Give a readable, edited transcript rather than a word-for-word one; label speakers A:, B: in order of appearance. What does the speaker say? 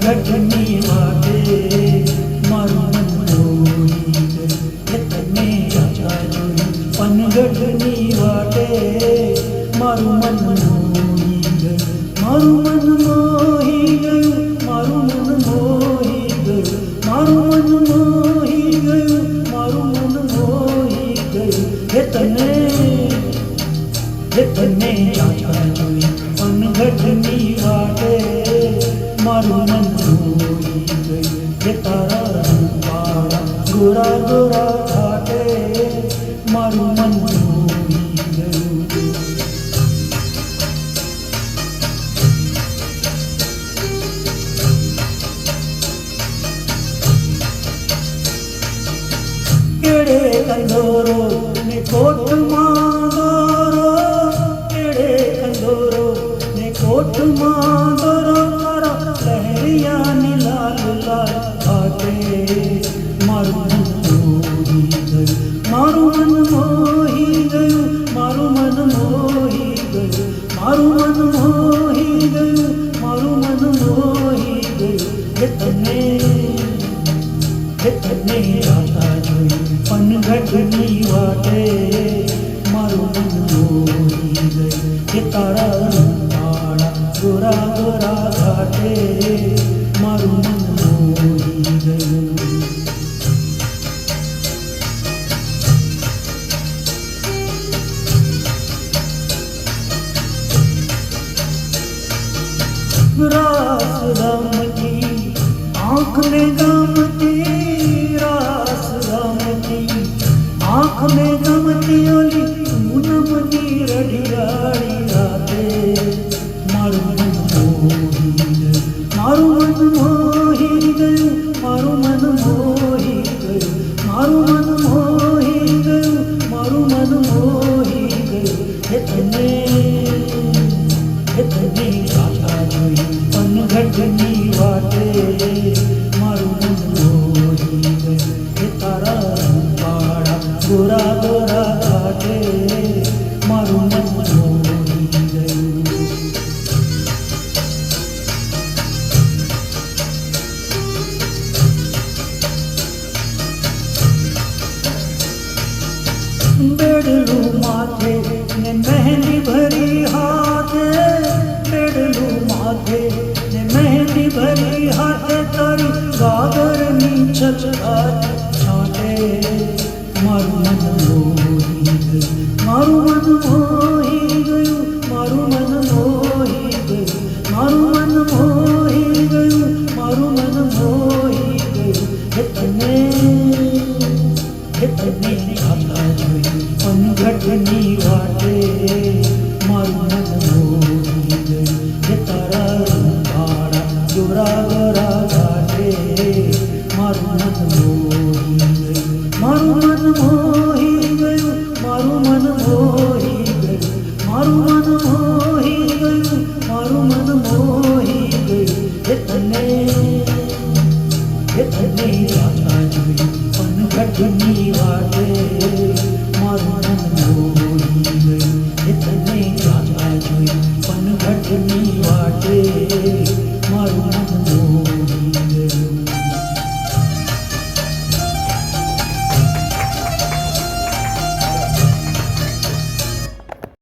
A: પનઘટની વાટે મારું મન મોહી ગયું એ તને રાજા જોયું પનઘટની વાટે મારું મન મોહી ગયું મારું મન મોહી ગયું મારું મન મોહી ગયું મારું મન મોહી ગયું મારું મન મોહી ગયું એ તને રાજા જોયું પનઘટની વાટે મારું મન મોહી ગયું એ તારા રૂપાળા ગોરા ગોરા ઘાટે મારું મન મોહી ગયું કેડે કંદોરો ને કોટમાં દોરો કેડે કંદોરો ને કોટમાં દોરો લહેરિયાની લાલ લાલ ઘાટે મારું મન મોહી ગયું મારું મન મોહી ગયું મારું મન મોહી ગયું મારું મન મોહી ગયું મારું મન મોહી ગયું એ તને રાજા જોયું પનઘટની વાટે મારું મન મોહી ગયું એ તારા રૂપાળા ગોરા ગોરા ઘાટે મારું મન મોહી ગયું રાસ રમતી આંખ में गमती रास रमती आँख में गमती ओली पूनमनी रढ़ियाળી રાતે મારું મન મોહી ગયું મારું મન મોહી ગયું મારું મન મોહી ગયું મારું મન મોહી ગયું મારું મન મોહી ગયું એ તને રાજા જોયું પનઘટની વાટે મારું મન મોહી ગયું એ તારા રૂપાળા ગોરા ગોરા ઘાટે મારું મન મોહી ગયું બેડલું માથે ને મહેંદી ભરી હાથે બેડલું માથે ને મહેંદી ભરી હાથે તારી ગાગરની છછાટ છાંટે મારું મન મોહી ગયું મારું મન મોહી ગયું મારું મન મોહી ગયું મારું મન મોહી ગયું મારું મન મોહી ગયું એ તને રાજા જોયું પનઘટની વાટે મારું મન મોહી ગયું એ તારા રૂપાળા ગોરા ગોરા ઘાટે મારું મન મોહી ગયું મારું મન મોહી ગયું મારું મન મોહી ગયું મારું મન મોહી ગયું મારું મન મોહી ગયું એ તને રાજા જોયું પનઘટની વાટે